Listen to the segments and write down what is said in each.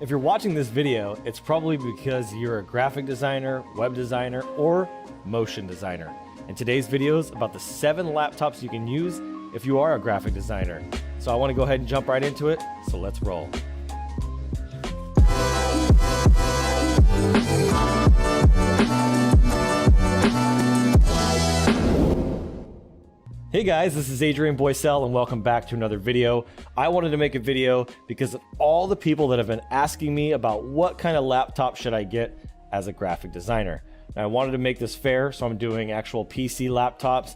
If you're watching this video, it's probably because you're a graphic designer, web designer, or motion designer. And today's video is about the 7 laptops you can use if you are a graphic designer. So I want to go ahead and jump right into it, so let's roll. Hey guys, this is Adrian Boycell and welcome back to another video. I wanted to make a video because of all the people that have been asking me about what kind of laptop should I get as a graphic designer. Now, I wanted to make this fair, so I'm doing actual PC laptops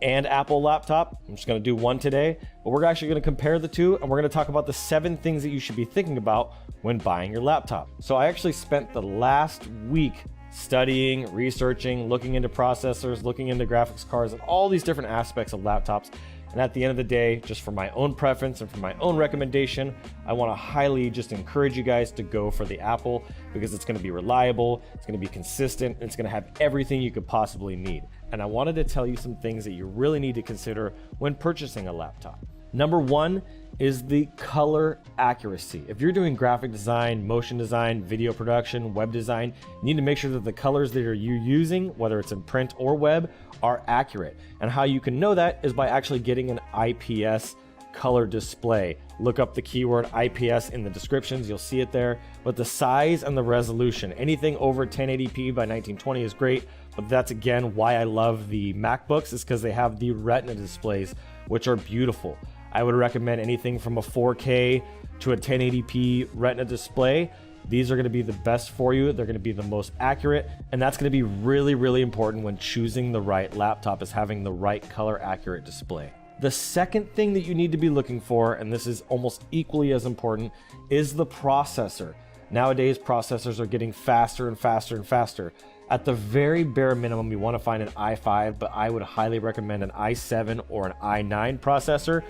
and Apple laptop. I'm just going to do one today, but we're actually going to compare the two and we're going to talk about the 7 things that you should be thinking about when buying your laptop. So I actually spent the last week studying, researching, looking into processors, looking into graphics cards, and all these different aspects of laptops. And at the end of the day, just for my own preference and for my own recommendation, I want to highly just encourage you guys to go for the Apple because it's going to be reliable, it's going to be consistent, and it's going to have everything you could possibly need. And I wanted to tell you some things that you really need to consider when purchasing a laptop. Number 1 is the color accuracy. If you're doing graphic design, motion design, video production, web design, you need to make sure that the colors that you're using, whether it's in print or web, are accurate. And how you can know that is by actually getting an IPS color display. Look up the keyword IPS in the descriptions, you'll see it there. But the size and the resolution, anything over 1080p by 1920 is great, but that's again why I love the MacBooks, is because they have the Retina displays, which are beautiful. I would recommend anything from a 4K to a 1080p Retina display. These are going to be the best for you. They're going to be the most accurate, and that's going to be really, really important when choosing the right laptop, is having the right color accurate display. The second thing that you need to be looking for, and this is almost equally as important, is the processor. Nowadays, processors are getting faster and faster and faster. At the very bare minimum, you want to find an i5, but I would highly recommend an i7 or an i9 processor.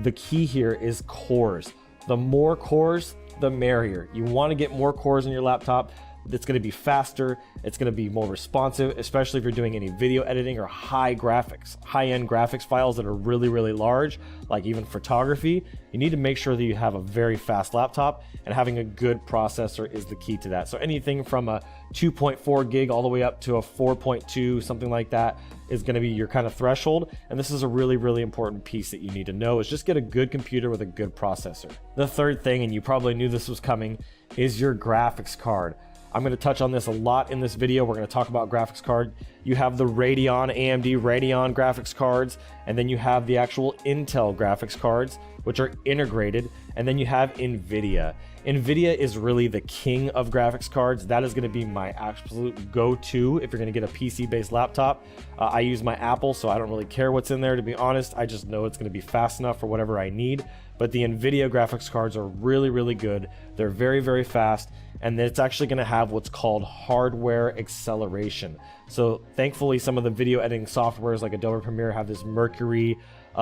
The key here is cores. The more cores, the merrier. You want to get more cores in your laptop. It's going to be faster, it's going to be more responsive, especially if you're doing any video editing or high-end graphics files that are really, really large, like even photography. You need to make sure that you have a very fast laptop, and having a good processor is the key to that. So anything from a 2.4 gig all the way up to a 4.2, something like that, is going to be your kind of threshold. And this is a really, really important piece that you need to know, is just get a good computer with a good processor. The third thing, and you probably knew this was coming, is your graphics card. I'm going to touch on this a lot in this video. We're going to talk about graphics card. You have the AMD Radeon graphics cards, and then you have the actual Intel graphics cards, which are integrated, and then you have NVIDIA. NVIDIA is really the king of graphics cards. That is going to be my absolute go-to if you're going to get a PC-based laptop. I use my Apple, so I don't really care what's in there, to be honest. I just know it's going to be fast enough for whatever I need. But the NVIDIA graphics cards are really, really good. They're very, very fast, and it's actually going to have what's called hardware acceleration. So thankfully, some of the video editing softwares like Adobe Premiere have this Mercury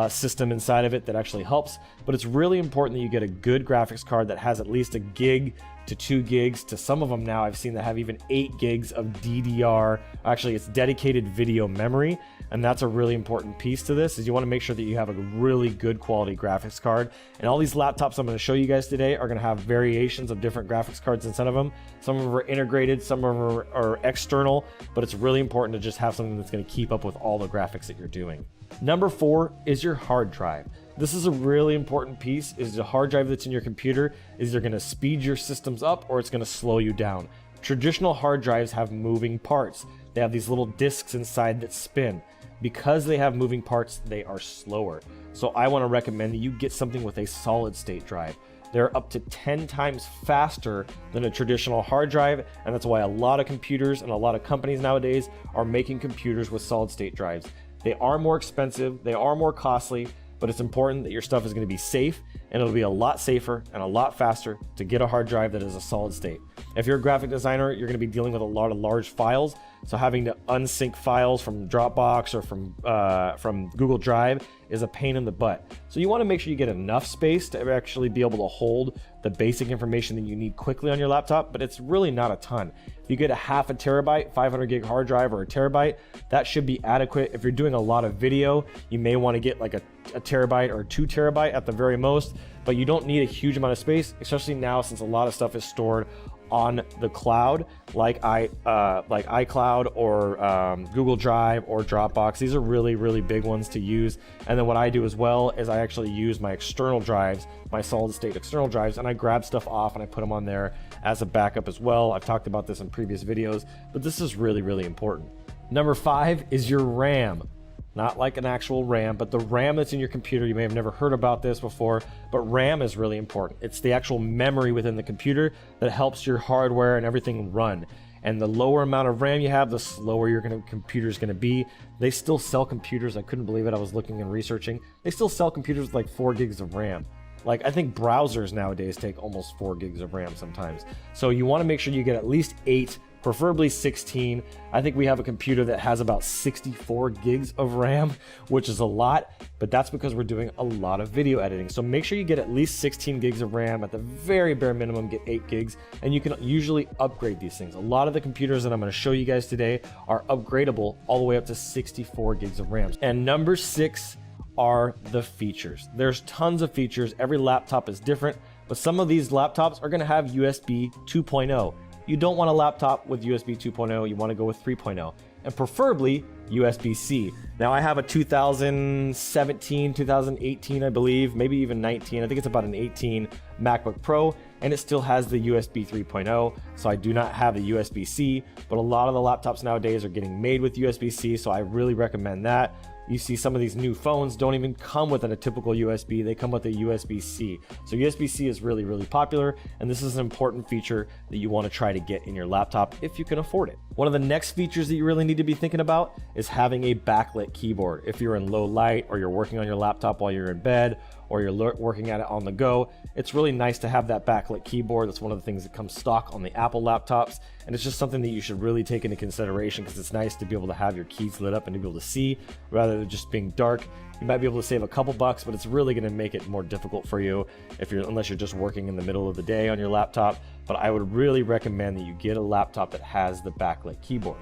system inside of it that actually helps, but it's really important that you get a good graphics card that has at least 1 gig to 2 gigs to some of them now I've seen that have even 8 gigs of DDR. Actually, it's dedicated video memory, and that's a really important piece to this, is you want to make sure that you have a really good quality graphics card. And all these laptops I'm going to show you guys today are going to have variations of different graphics cards inside of them. Some of them are integrated, some of them are external, but it's really important to just have something that's going to keep up with all the graphics that you're doing. Number 4 is your hard drive. This is a really important piece, is the hard drive that's in your computer is either going to speed your systems up or it's going to slow you down. Traditional hard drives have moving parts. They have these little discs inside that spin. Because they have moving parts, they are slower. So I want to recommend that you get something with a solid state drive. They're up to 10 times faster than a traditional hard drive, and that's why a lot of computers and a lot of companies nowadays are making computers with solid state drives. They are more expensive, they are more costly, but it's important that your stuff is going to be safe, and it'll be a lot safer and a lot faster to get a hard drive that is a solid state. If you're a graphic designer, you're going to be dealing with a lot of large files, so having to unsync files from Dropbox or from Google Drive is a pain in the butt. So you want to make sure you get enough space to actually be able to hold the basic information that you need quickly on your laptop, but it's really not a ton. If you get a 0.5 terabyte, 500 gig hard drive, or a terabyte, that should be adequate. If you're doing a lot of video, you may want to get like a terabyte or 2 terabyte at the very most. but you don't need a huge amount of space, especially now since a lot of stuff is stored on the cloud, like iCloud or Google Drive or Dropbox. These are really, really big ones to use. And then what I do as well is I actually use my external drives, my solid state external drives, and I grab stuff off and I put them on there as a backup as well. I've talked about this in previous videos, but this is really, really important. Number 5 is your RAM. Not like an actual RAM, but the RAM that's in your computer. You may have never heard about this before, but RAM is really important. It's the actual memory within the computer that helps your hardware and everything run. And the lower amount of RAM you have, the slower your computer is going to be. They still sell computers. I couldn't believe it. I was looking and researching. They still sell computers with like 4 gigs of RAM. Like, I think browsers nowadays take almost 4 gigs of RAM sometimes. So you want to make sure you get at least 8, preferably 16. I think we have a computer that has about 64 gigs of RAM, which is a lot, but that's because we're doing a lot of video editing. So make sure you get at least 16 gigs of RAM. At the very bare minimum, get 8 gigs, and you can usually upgrade these things. A lot of the computers that I'm going to show you guys today are upgradable all the way up to 64 gigs of RAM. And number 6 are the features. There's tons of features. Every laptop is different, but some of these laptops are going to have USB 2.0. You don't want a laptop with USB 2.0, you want to go with 3.0, and preferably USB-C. Now I have a 2017, 2018, I believe, maybe even 19, I think it's about an 18 MacBook Pro, and it still has the USB 3.0, so I do not have the USB-C, but a lot of the laptops nowadays are getting made with USB-C, so I really recommend that. You see some of these new phones don't even come with a typical USB, they come with a USB-C. So USB-C is really, really popular, and this is an important feature that you want to try to get in your laptop if you can afford it. One of the next features that you really need to be thinking about is having a backlit keyboard. If you're in low light, or you're working on your laptop while you're in bed, or you're working at it on the go, it's really nice to have that backlit keyboard. That's one of the things that comes stock on the Apple laptops, and it's just something that you should really take into consideration, because it's nice to be able to have your keys lit up and to be able to see rather than just being dark. You might be able to save a couple bucks, but it's really going to make it more difficult for you unless you're just working in the middle of the day on your laptop. But I would really recommend that you get a laptop that has the backlit keyboard.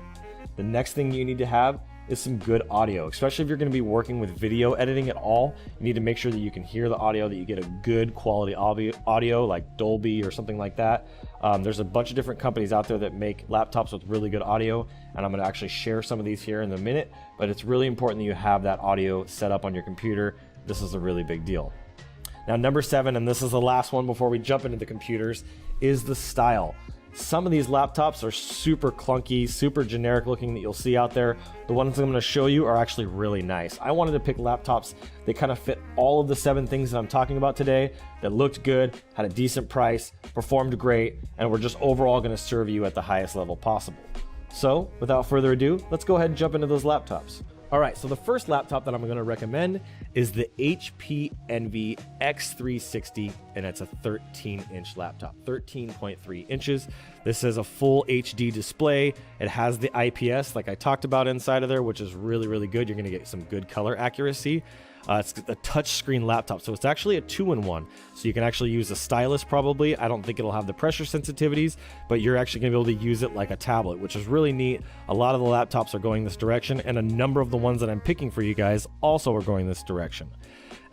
The next thing you need to have is some good audio, especially if you're going to be working with video editing at all. You need to make sure that you can hear the audio, that you get a good quality audio like Dolby or something like that. There's a bunch of different companies out there that make laptops with really good audio, and I'm going to actually share some of these here in a minute, but it's really important that you have that audio set up on your computer. This is a really big deal. Now, number 7, and this is the last one before we jump into the computers, is the style. Some of these laptops are super clunky, super generic looking that you'll see out there. The ones I'm going to show you are actually really nice. I wanted to pick laptops that kind of fit all of the 7 things that I'm talking about today, that looked good, had a decent price, performed great, and were just overall going to serve you at the highest level possible. So without further ado, let's go ahead and jump into those laptops. All right, so the first laptop that I'm going to recommend is the HP Envy X360, and it's a 13-inch laptop, 13.3 inches. This is a full HD display. It has the IPS, like I talked about inside of there, which is really, really good. You're going to get some good color accuracy. It's a touchscreen laptop, so it's actually a 2-in-1. So you can actually use a stylus probably. I don't think it'll have the pressure sensitivities, but you're actually going to be able to use it like a tablet, which is really neat. A lot of the laptops are going this direction, and a number of the ones that I'm picking for you guys also are going this direction.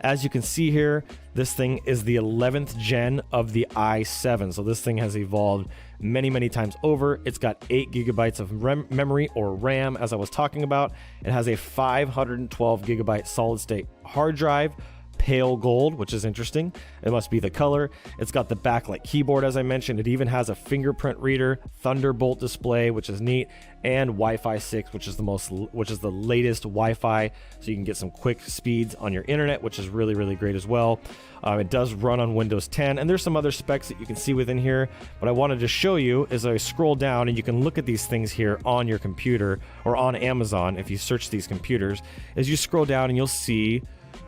As you can see here, this thing is the 11th gen of the i7. So this thing has evolved many, many times over. It's got 8 gigabytes of memory, or RAM, as I was talking about. It has a 512 gigabyte solid state hard drive, pale gold, which is interesting. It must be the color. It's got the backlit keyboard, as I mentioned. It even has a fingerprint reader, Thunderbolt display, which is neat, and Wi-Fi 6, which is the latest Wi-Fi, so you can get some quick speeds on your internet, which is really, really great as well. It does run on Windows 10, and there's some other specs that you can see within here. What I wanted to show you is I scroll down, and you can look at these things here on your computer or on Amazon. If you search these computers, as you scroll down, and you'll see,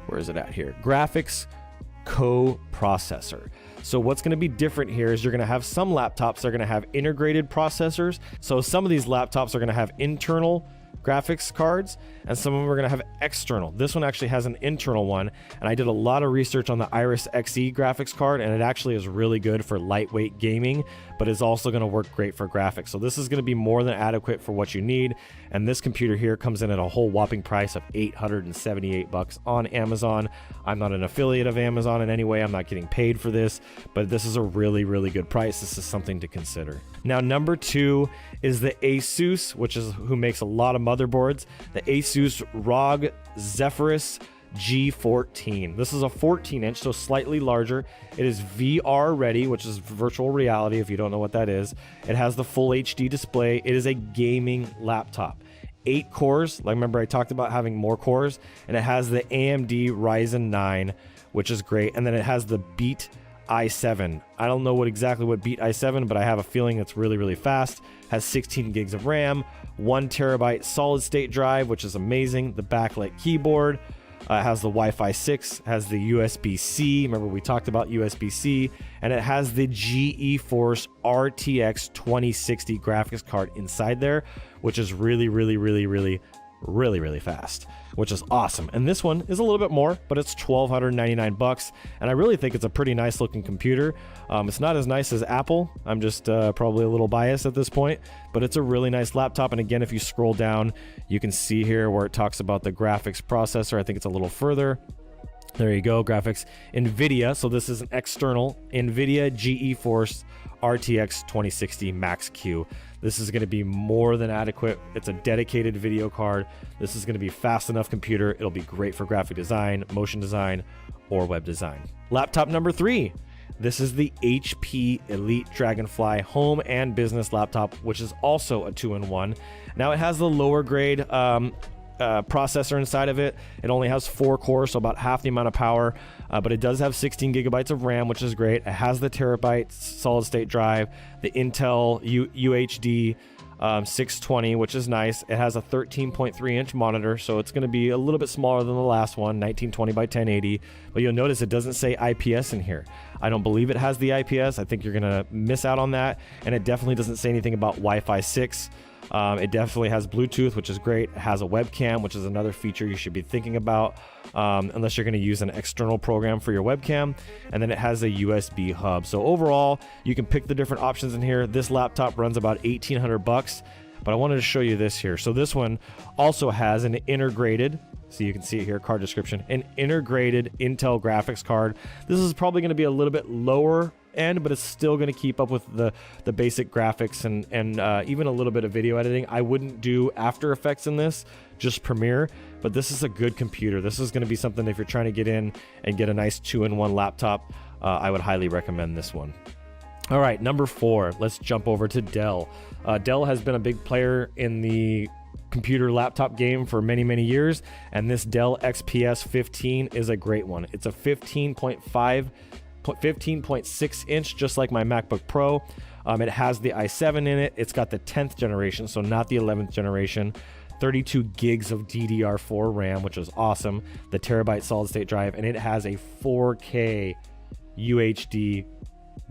where is it at here? Graphics co-processor. So what's going to be different here is you're going to have some laptops that are going to have integrated processors. So some of these laptops are going to have internal graphics cards, and some of them are going to have external. This one actually has an internal one, and I did a lot of research on the Iris Xe graphics card, and it actually is really good for lightweight gaming, but is also going to work great for graphics. So this is going to be more than adequate for what you need, and this computer here comes in at a whole whopping price of $878 on Amazon. I'm not an affiliate of Amazon in any way. I'm not getting paid for this, but this is a really, really good price. This is something to consider. Now, number 2 is the ASUS, which is who makes a lot of motherboards. The ASUS ROG Zephyrus G14. This is a 14-inch, so slightly larger. It is VR ready, which is virtual reality if you don't know what that is. It has the full HD display. It is a gaming laptop. 8 cores, like remember I talked about having more cores, and it has the AMD Ryzen 9, which is great, and then it has the Beat i7. I don't know exactly what Beat i7, but I have a feeling it's really, really fast. Has 16 gigs of RAM, 1 terabyte solid state drive, which is amazing. The backlit keyboard, has the Wi-Fi 6, has the USB-C. Remember we talked about USB-C, and it has the GeForce RTX 2060 graphics card inside there, which is really, really, really, really, really, really fast, which is awesome. And this one is a little bit more, but it's $1,299, and I really think it's a pretty nice looking computer. It's not as nice as Apple. I'm just probably a little biased at this point, but it's a really nice laptop. And again, if you scroll down, you can see here where it talks about the graphics processor. I think it's a little further. There you go, graphics, NVIDIA. So this is an external NVIDIA GeForce RTX 2060 Max-Q. This is going to be more than adequate. It's a dedicated video card. This is going to be fast enough computer. It'll be great for graphic design, motion design, or web design. Laptop number 3. This is the HP Elite Dragonfly home and business laptop, which is also a 2-in-1. Now it has the lower grade processor inside of it. It only has 4 cores, so about half the amount of power, but it does have 16 gigabytes of RAM, which is great. It has the terabyte solid state drive, the Intel UHD 620, which is nice. It has a 13.3 inch monitor, so it's going to be a little bit smaller than the last one, 1920 by 1080, but you'll notice it doesn't say IPS in here. I don't believe it has the IPS. I think you're going to miss out on that, and it definitely doesn't say anything about Wi-Fi 6. It definitely has Bluetooth, which is great. It has a webcam, which is another feature you should be thinking about, unless you're going to use an external program for your webcam. And then it has a USB hub. So overall, you can pick the different options in here. This laptop runs about $1,800, but I wanted to show you this here. So this one also has an integrated, so you can see it here, card description, an integrated Intel graphics card. This is probably going to be a little bit lower end, but it's still going to keep up with the basic graphics and even a little bit of video editing. I wouldn't do After Effects in this, just Premiere, but this is a good computer. This is going to be something if you're trying to get in and get a nice 2-in-1 laptop. I would highly recommend this one. All right, number 4, let's jump over to Dell. Dell has been a big player in the computer laptop game for many, many years, and this Dell XPS 15 is a great one. It's a 15.6 inch, just like my MacBook Pro. It has the i7 in it. It's got the 10th generation, so not the 11th generation. 32 gigs of DDR4 RAM, which is awesome. The terabyte solid state drive, and it has a 4K UHD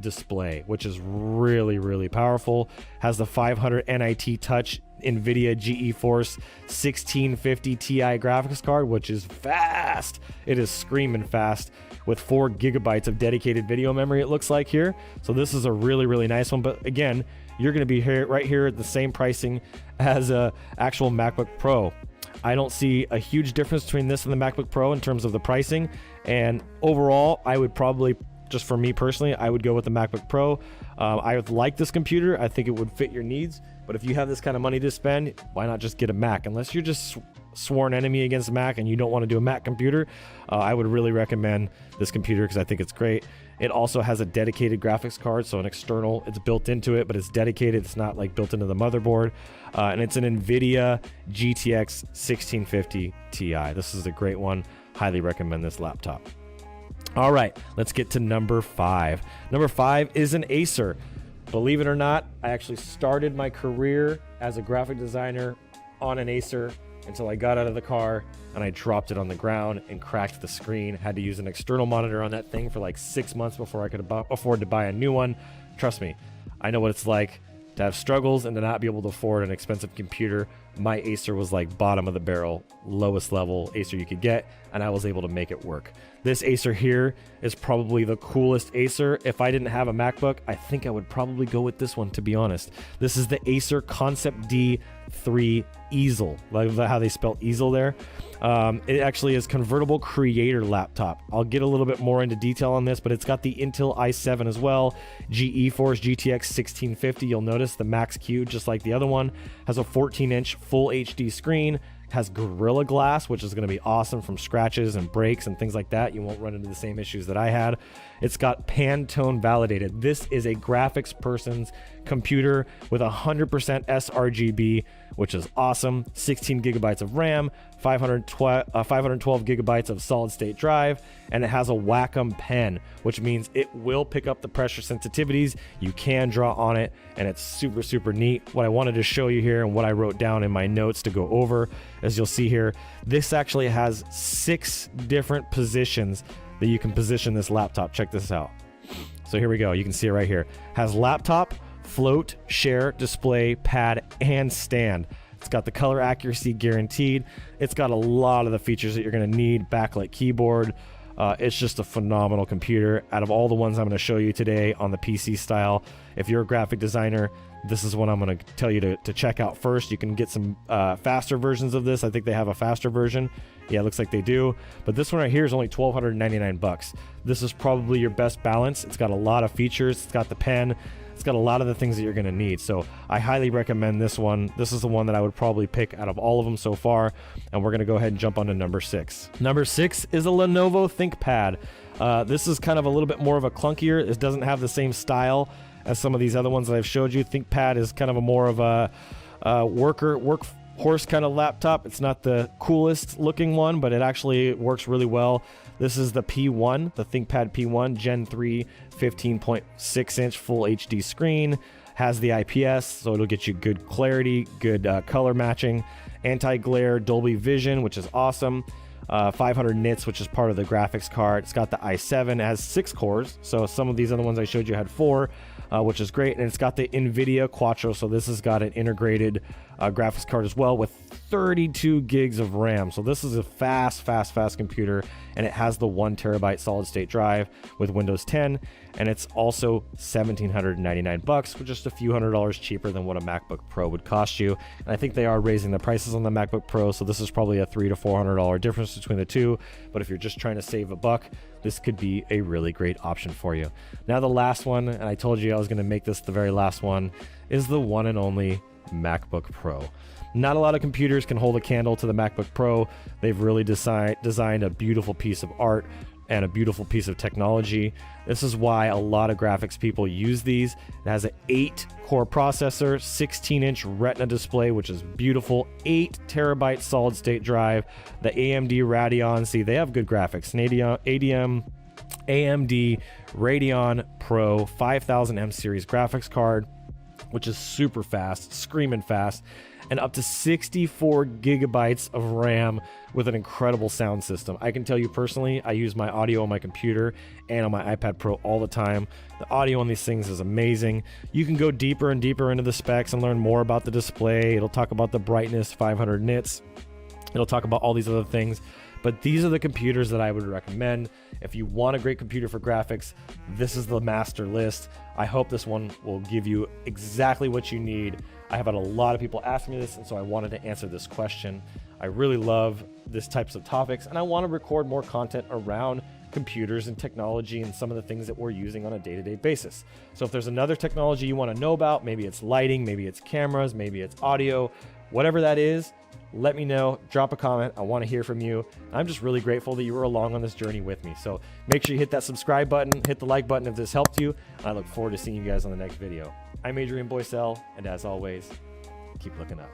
display, which is really, really powerful. Has the 500 NIT Touch NVIDIA GeForce 1650 Ti graphics card, which is fast. It is screaming fast, with 4 gigabytes of dedicated video memory, it looks like here. So this is a really, really nice one. But again, you're going to be here right here at the same pricing as a actual MacBook Pro. I don't see a huge difference between this and the MacBook Pro in terms of the pricing. And overall, I would probably, just for me personally, I would go with the MacBook Pro. I would like this computer. I think it would fit your needs. But if you have this kind of money to spend, why not just get a Mac? Unless you're just sworn enemy against Mac and you don't want to do a Mac computer, I would really recommend this computer because I think it's great. It also has a dedicated graphics card, so an external, it's built into it, but it's dedicated. It's not like built into the motherboard. And it's an NVIDIA GTX 1650 Ti. This is a great one. Highly recommend this laptop. All right, let's get to number 5. Number 5 is an Acer. Believe it or not, I actually started my career as a graphic designer on an Acer until I got out of the car and I dropped it on the ground and cracked the screen. Had to use an external monitor on that thing for like 6 months before I could afford to buy a new one. Trust me, I know what it's like to have struggles and to not be able to afford an expensive computer my Acer was like bottom of the barrel, lowest level Acer you could get, and I was able to make it work. This Acer here is probably the coolest Acer. If I didn't have a MacBook, I think I would probably go with this one, to be honest. This is the Acer Concept D3 Easel. Like how they spell easel there. It actually is convertible creator laptop. I'll get a little bit more into detail on this, but it's got the Intel i7 as well, GeForce GTX 1650. You'll notice the Max-Q, just like the other one, has a 14-inch full HD screen, has Gorilla Glass, which is going to be awesome from scratches and breaks and things like that. You won't run into the same issues that I had. It's got Pantone validated. This is a graphics person's computer with 100% sRGB, which is awesome. 16 gigabytes of RAM, 512 gigabytes of solid state drive, and it has a Wacom pen, which means it will pick up the pressure sensitivities. You can draw on it, and it's super, super neat. What I wanted to show you here and what I wrote down in my notes to go over, as you'll see here, this actually has 6 different positions that you can position this laptop. Check this out. So here we go. You can see it right here. Has laptop, float, share, display, pad, and stand. It's got the color accuracy guaranteed. It's got a lot of the features that you're going to need. Backlight keyboard. It's just a phenomenal computer. Out of all the ones I'm going to show you today on the PC style, if you're a graphic designer, this is what I'm going to tell you to check out first. You can get some faster versions of this. I think they have a faster version. Yeah, it looks like they do. But this one right here is only $1,299. This is probably your best balance. It's got a lot of features. It's got the pen. It's got a lot of the things that you're going to need. So I highly recommend this one. This is the one that I would probably pick out of all of them so far. And we're going to go ahead and jump on to number 6. Number 6 is a Lenovo ThinkPad. This is kind of a little bit more of a clunkier. It doesn't have the same style as some of these other ones that I've showed you. ThinkPad is kind of a more of a workhorse kind of laptop. It's not the coolest looking one, but it actually works really well. This is the P1, the ThinkPad P1 Gen 3 15.6 inch full HD screen. Has the IPS, so it'll get you good clarity, good color matching, anti-glare, Dolby Vision, which is awesome. 500 nits, which is part of the graphics card. It's got the i7, it has 6 cores. So some of these other ones I showed you had 4, which is great. And it's got the NVIDIA Quattro. So this has got an integrated graphics card as well with 32 gigs of RAM. So this is a fast computer, and it has the 1 terabyte solid state drive with Windows 10. And it's also $1,799, which is just a few $100s cheaper than what a MacBook Pro would cost you. And I think they are raising the prices on the MacBook Pro, so this is probably a $300 to $400 difference between the two. But if you're just trying to save a buck, this could be a really great option for you. Now the last one, and I told you I was going to make this the very last one, is the one and only MacBook Pro. Not a lot of computers can hold a candle to the MacBook Pro. They've really designed a beautiful piece of art and a beautiful piece of technology. This is why a lot of graphics people use these. It has an 8-core processor, 16-inch Retina display, which is beautiful, 8 terabyte solid state drive, the AMD Radeon. See, they have good graphics. An AMD Radeon Pro 5000M series graphics card, which is super fast, screaming fast, and up to 64 gigabytes of RAM with an incredible sound system. I can tell you personally, I use my audio on my computer and on my iPad Pro all the time. The audio on these things is amazing. You can go deeper and deeper into the specs and learn more about the display. It'll talk about the brightness, 500 nits. It'll talk about all these other things. But these are the computers that I would recommend. If you want a great computer for graphics, this is the master list. I hope this one will give you exactly what you need. I have had a lot of people ask me this, and so I wanted to answer this question. I really love this types of topics, and I want to record more content around computers and technology and some of the things that we're using on a day-to-day basis. So if there's another technology you want to know about, maybe it's lighting, maybe it's cameras, maybe it's audio, whatever that is, let me know. Drop a comment. I want to hear from you. I'm just really grateful that you were along on this journey with me. So make sure you hit that subscribe button, hit the like button if this helped you. I look forward to seeing you guys on the next video. I'm Adrian Boycell, and as always, keep looking up.